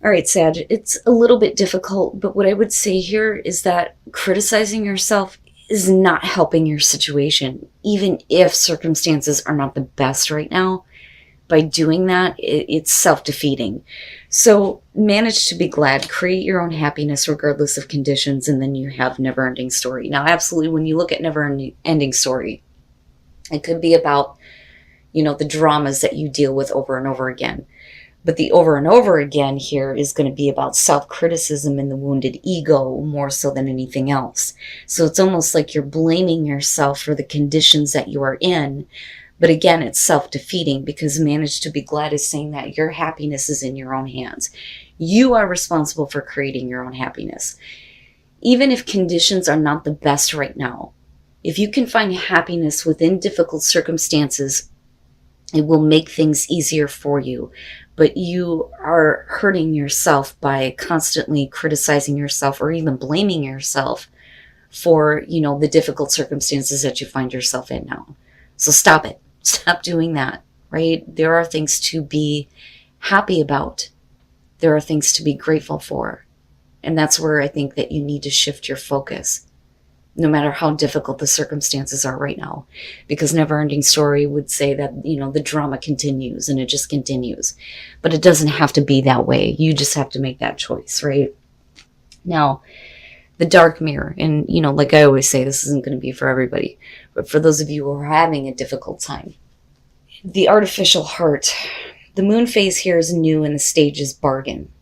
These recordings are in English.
All right, Sag, it's a little bit difficult, but what I would say here is that criticizing yourself is not helping your situation, even if circumstances are not the best right now. By doing that, it's self-defeating. So manage to be glad, create your own happiness regardless of conditions, and then you have never-ending story. Now, absolutely, when you look at never-ending story, it could be about, the dramas that you deal with over and over again. But the over and over again here is going to be about self-criticism and the wounded ego more so than anything else. So it's almost like you're blaming yourself for the conditions that you are in. But again, it's self-defeating, because manage to be glad is saying that your happiness is in your own hands. You are responsible for creating your own happiness. Even if conditions are not the best right now, if you can find happiness within difficult circumstances, it will make things easier for you. But you are hurting yourself by constantly criticizing yourself or even blaming yourself for, the difficult circumstances that you find yourself in now. So stop it. Stop doing that, right? There are things to be happy about. There are things to be grateful for. And that's where I think that you need to shift your focus, no matter how difficult the circumstances are right now. Because Neverending Story would say that, the drama continues and it just continues. But it doesn't have to be that way. You just have to make that choice, right? Now, the dark mirror, and, like I always say, this isn't going to be for everybody, but for those of you who are having a difficult time. The artificial heart. The moon phase here is new and the stage is bargain.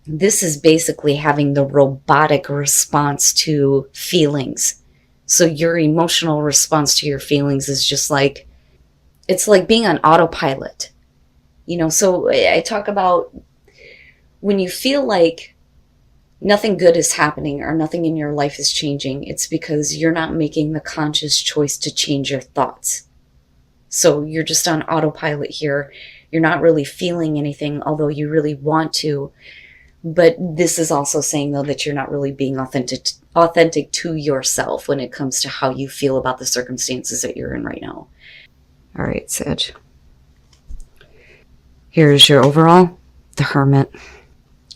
This is basically having the robotic response to feelings. So your emotional response to your feelings is just like, it's like being on autopilot. So I talk about when you feel like nothing good is happening or nothing in your life is changing, it's because you're not making the conscious choice to change your thoughts. So you're just on autopilot here. You're not really feeling anything, although you really want to. But this is also saying, though, that you're not really being authentic to yourself when it comes to how you feel about the circumstances that you're in right now. All right, Sag. Here's your overall, the Hermit.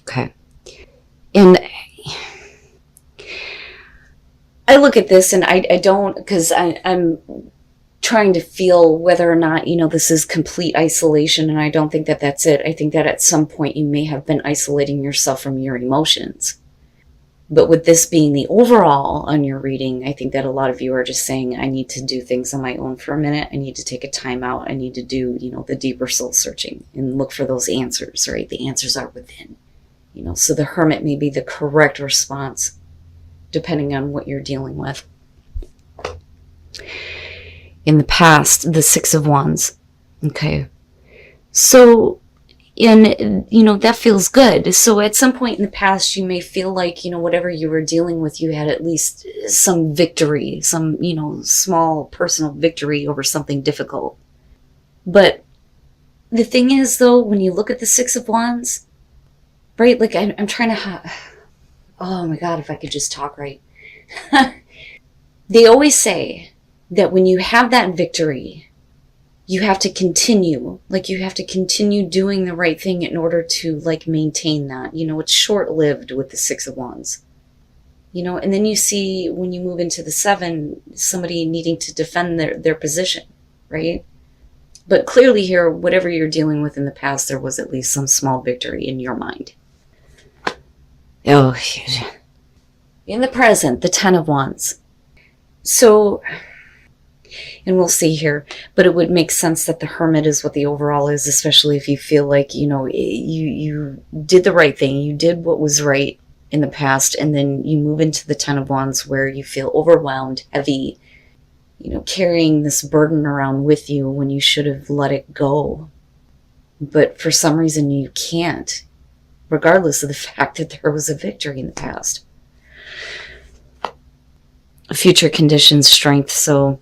Okay. And I look at this and I don't, because I'm trying to feel whether or not, this is complete isolation. And I don't think that that's it. I think that at some point you may have been isolating yourself from your emotions. But with this being the overall on your reading, I think that a lot of you are just saying, I need to do things on my own for a minute. I need to take a time out. I need to do, the deeper soul searching and look for those answers, right? The answers are within. So the Hermit may be the correct response, depending on what you're dealing with. In the past, the Six of Wands. Okay. So, that feels good. So at some point in the past, you may feel like, whatever you were dealing with, you had at least some victory, some, small personal victory over something difficult. But the thing is, though, when you look at the Six of Wands, right? Like I'm trying to, oh my God, if I could just talk right. They always say that when you have that victory, you have to continue. Like you have to continue doing the right thing in order to maintain that. It's short-lived with the Six of Wands. And then you see when you move into the Seven, somebody needing to defend their position, right? But clearly here, whatever you're dealing with in the past, there was at least some small victory in your mind. Oh, in the present, the Ten of Wands. So, and we'll see here, but it would make sense that the Hermit is what the overall is, especially if you feel like, you did the right thing. You did what was right in the past, and then you move into the Ten of Wands where you feel overwhelmed, heavy, carrying this burden around with you when you should have let it go. But for some reason you can't, regardless of the fact that there was a victory in the past. Future conditions, strength. So,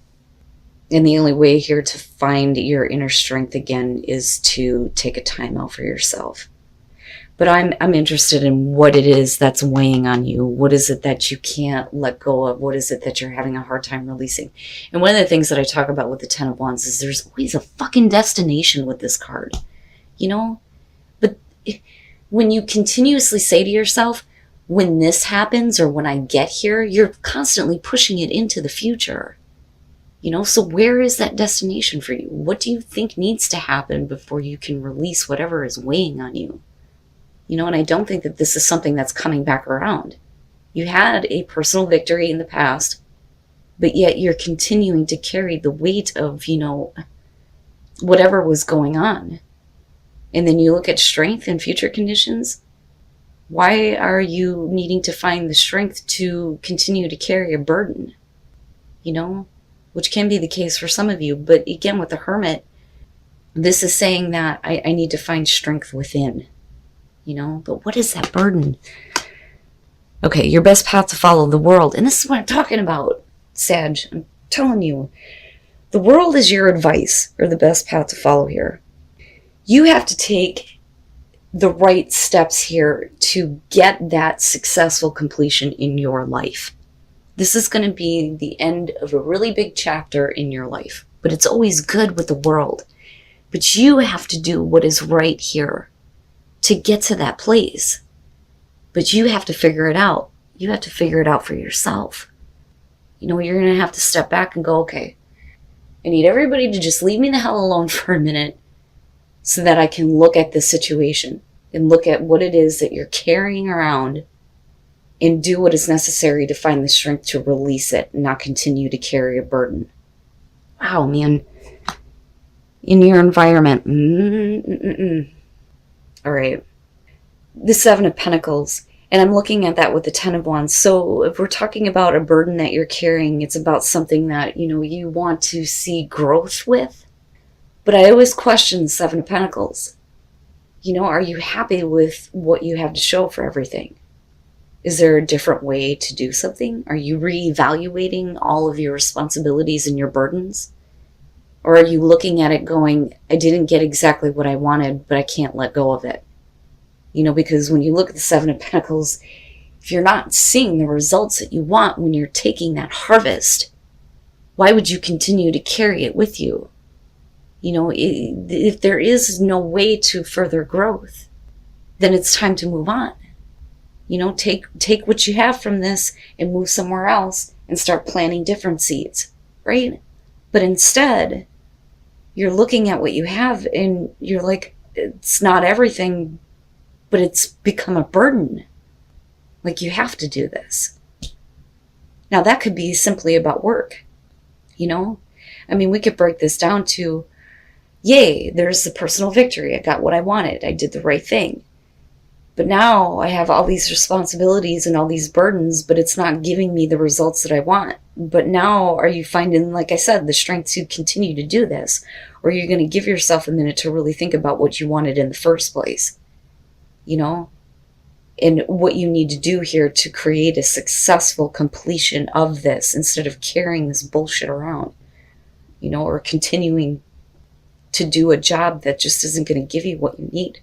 and the only way here to find your inner strength again is to take a time out for yourself. But I'm interested in what it is that's weighing on you. What is it that you can't let go of? What is it that you're having a hard time releasing? And one of the things that I talk about with the Ten of Wands is there's always a fucking destination with this card, But when you continuously say to yourself, when this happens or when I get here, you're constantly pushing it into the future. So where is that destination for you? What do you think needs to happen before you can release whatever is weighing on you? And I don't think that this is something that's coming back around. You had a personal victory in the past, but yet you're continuing to carry the weight of, whatever was going on. And then you look at strength and future conditions. Why are you needing to find the strength to continue to carry a burden? Which can be the case for some of you. But again, with the Hermit, this is saying that I need to find strength within. But what is that burden? Okay, your best path to follow the world. And this is what I'm talking about, Sag. I'm telling you. The world is your advice, or the best path to follow here. You have to take the right steps here to get that successful completion in your life. This is going to be the end of a really big chapter in your life. But it's always good with the world. But you have to do what is right here to get to that place. But you have to figure it out. You have to figure it out for yourself. You're going to have to step back and go, okay, I need everybody to just leave me the hell alone for a minute so that I can look at this situation and look at what it is that you're carrying around and do what is necessary to find the strength to release it and not continue to carry a burden. Wow, man. In your environment. All right. The Seven of Pentacles. And I'm looking at that with the Ten of Wands. So if we're talking about a burden that you're carrying, it's about something that, you want to see growth with. But I always question the Seven of Pentacles. Are you happy with what you have to show for everything? Is there a different way to do something? Are you reevaluating all of your responsibilities and your burdens? Or are you looking at it going, I didn't get exactly what I wanted, but I can't let go of it? Because when you look at the Seven of Pentacles, if you're not seeing the results that you want when you're taking that harvest, why would you continue to carry it with you? If there is no way to further growth, then it's time to move on. Take what you have from this and move somewhere else and start planting different seeds, right? But instead, you're looking at what you have and you're like, it's not everything, but it's become a burden. Like, you have to do this. Now, that could be simply about work, we could break this down to, yay, there's the personal victory. I got what I wanted. I did the right thing. But now I have all these responsibilities and all these burdens, but it's not giving me the results that I want. But now are you finding, like I said, the strength to continue to do this? Or are you going to give yourself a minute to really think about what you wanted in the first place? And what you need to do here to create a successful completion of this instead of carrying this bullshit around, or continuing to do a job that just isn't going to give you what you need.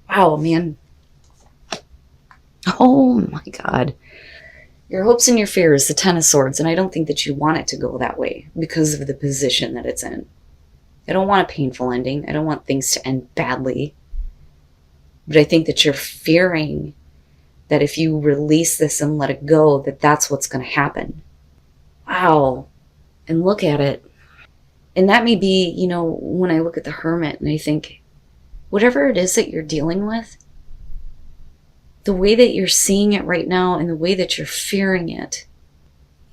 Wow, man. Oh my God. Your hopes and your fears, the Ten of Swords, and I don't think that you want it to go that way because of the position that it's in. I don't want a painful ending. I don't want things to end badly. But I think that you're fearing that if you release this and let it go, that that's what's going to happen. Wow. And look at it. And that may be, when I look at the Hermit and I think, whatever it is that you're dealing with, the way that you're seeing it right now and the way that you're fearing it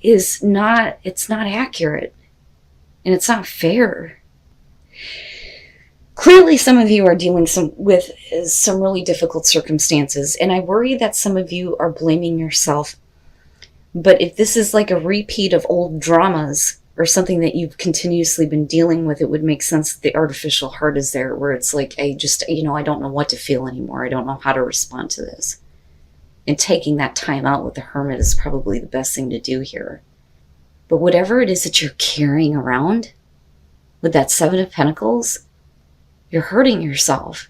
it's not accurate. And it's not fair. Clearly, some of you are dealing with some really difficult circumstances, and I worry that some of you are blaming yourself. But if this is like a repeat of old dramas or something that you've continuously been dealing with, it would make sense that the artificial heart is there, where it's like, I don't know what to feel anymore. I don't know how to respond to this. And taking that time out with the Hermit is probably the best thing to do here. But whatever it is that you're carrying around with that Seven of Pentacles, you're hurting yourself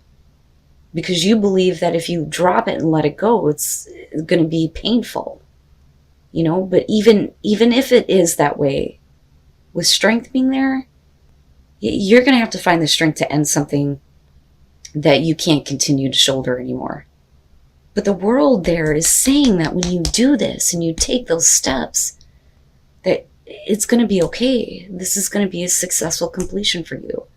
because you believe that if you drop it and let it go, it's going to be painful, but even if it is that way, with strength being there, you're going to have to find the strength to end something that you can't continue to shoulder anymore. But the world there is saying that when you do this and you take those steps, that it's going to be okay. This is going to be a successful completion for you.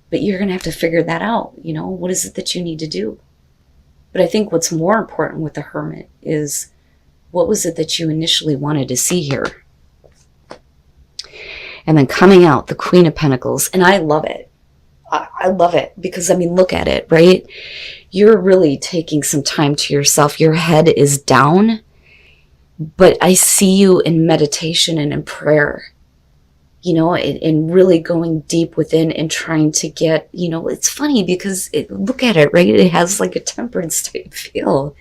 But you're going to have to figure that out. What is it that you need to do? But I think what's more important with the Hermit is, what was it that you initially wanted to see here? And then coming out, the Queen of Pentacles. And I love it. I love it because, look at it, right? You're really taking some time to yourself. Your head is down, but I see you in meditation and in prayer, and really going deep within and trying to get, it's funny because look at it, right? It has like a temperance type feel,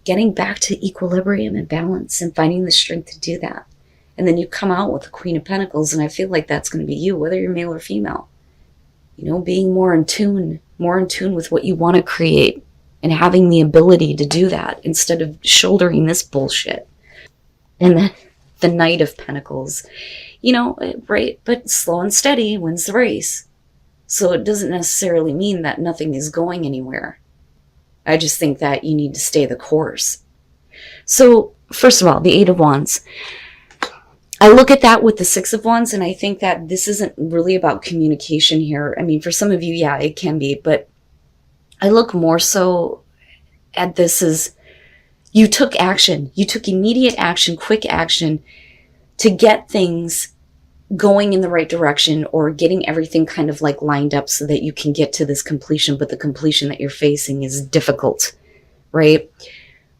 getting back to equilibrium and balance and finding the strength to do that. And then you come out with the Queen of Pentacles, and I feel like that's going to be you, whether you're male or female. Being more in tune with what you want to create and having the ability to do that instead of shouldering this bullshit. And then the Knight of Pentacles, right? But slow and steady wins the race. So it doesn't necessarily mean that nothing is going anywhere. I just think that you need to stay the course. So first of all, the Eight of Wands. I look at that with the Six of Wands, and I think that this isn't really about communication here. For some of you, yeah, it can be, but I look more so at this as you took action. You took immediate action, quick action to get things going in the right direction, or getting everything kind of like lined up so that you can get to this completion, but the completion that you're facing is difficult, right?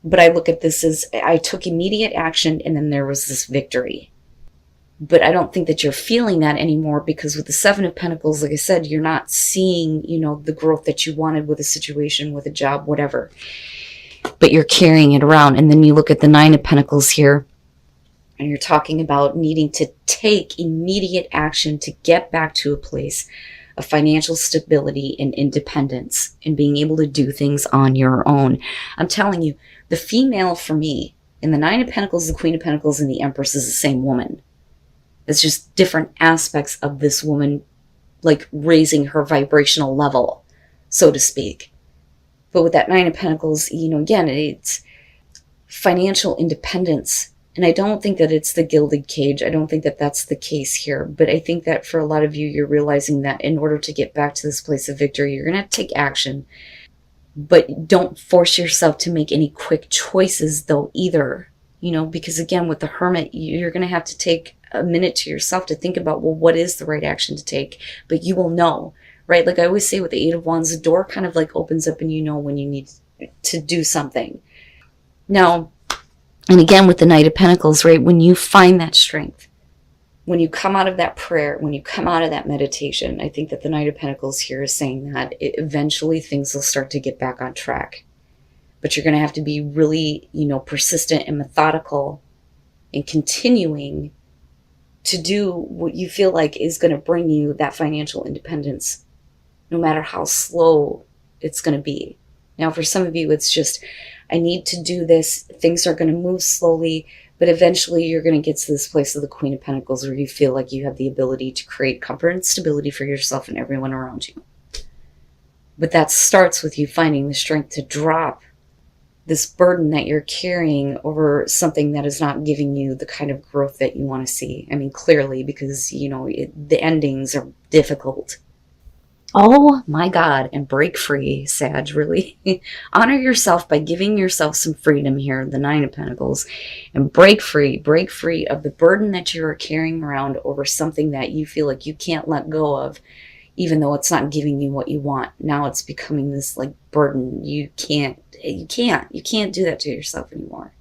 But I look at this as I took immediate action and then there was this victory. But I don't think that you're feeling that anymore, because with the Seven of Pentacles, like I said, you're not seeing, the growth that you wanted with a situation, with a job, whatever. But you're carrying it around. And then you look at the Nine of Pentacles here, and you're talking about needing to take immediate action to get back to a place of financial stability and independence and being able to do things on your own. I'm telling you, the female for me in the Nine of Pentacles, the Queen of Pentacles, and the Empress is the same woman. It's just different aspects of this woman, like raising her vibrational level, so to speak. But with that Nine of Pentacles, again, it's financial independence. And I don't think that it's the gilded cage. I don't think that that's the case here. But I think that for a lot of you, you're realizing that in order to get back to this place of victory, you're going to have to take action. But don't force yourself to make any quick choices, though, either. Because again, with the Hermit, you're going to have to take a minute to yourself to think about, well, what is the right action to take? But you will know, right? Like I always say with the Eight of Wands, the door kind of like opens up and when you need to do something. Now, and again, with the Knight of Pentacles, right? When you find that strength, when you come out of that prayer, when you come out of that meditation, I think that the Knight of Pentacles here is saying that eventually things will start to get back on track. But you're going to have to be really, persistent and methodical and continuing to do what you feel like is going to bring you that financial independence, no matter how slow it's going to be. Now, for some of you, it's just, I need to do this. Things are going to move slowly, but eventually you're going to get to this place of the Queen of Pentacles where you feel like you have the ability to create comfort and stability for yourself and everyone around you. But that starts with you finding the strength to drop this burden that you're carrying over something that is not giving you the kind of growth that you want to see. Clearly, because, the endings are difficult. Oh my God, and break free, Sag, really. Honor yourself by giving yourself some freedom here, the Nine of Pentacles, and break free of the burden that you are carrying around over something that you feel like you can't let go of, even though it's not giving you what you want. Now it's becoming this like burden. You can't do that to yourself anymore.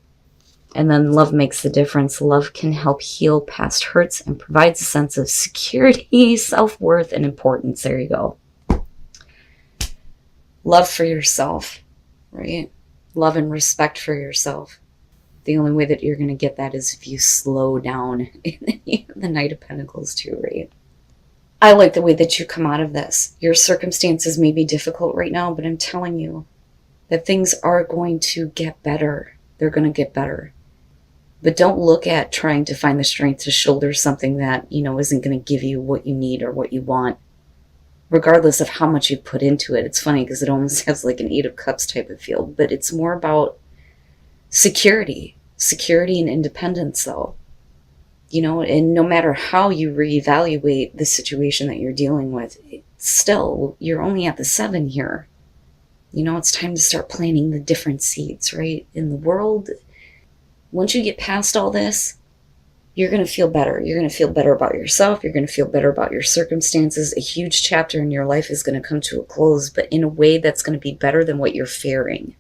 And then love makes the difference. Love can help heal past hurts and provides a sense of security, self-worth, and importance. There you go. Love for yourself, right? Love and respect for yourself. The only way that you're going to get that is if you slow down. The Knight of Pentacles too, right? I like the way that you come out of this. Your circumstances may be difficult right now, but I'm telling you that things are going to get better. They're going to get better. But don't look at trying to find the strength to shoulder something that, isn't going to give you what you need or what you want. regardless of how much you put into it. It's funny because it almost has like an Eight of Cups type of feel, but it's more about security and independence, though. You know, and no matter how you reevaluate the situation that you're dealing with, still, you're only at the 7 here. You know, it's time to start planting the different seeds, right? In the world, once you get past all this, you're going to feel better. You're going to feel better about yourself. You're going to feel better about your circumstances. A huge chapter in your life is going to come to a close, but in a way that's going to be better than what you're fearing.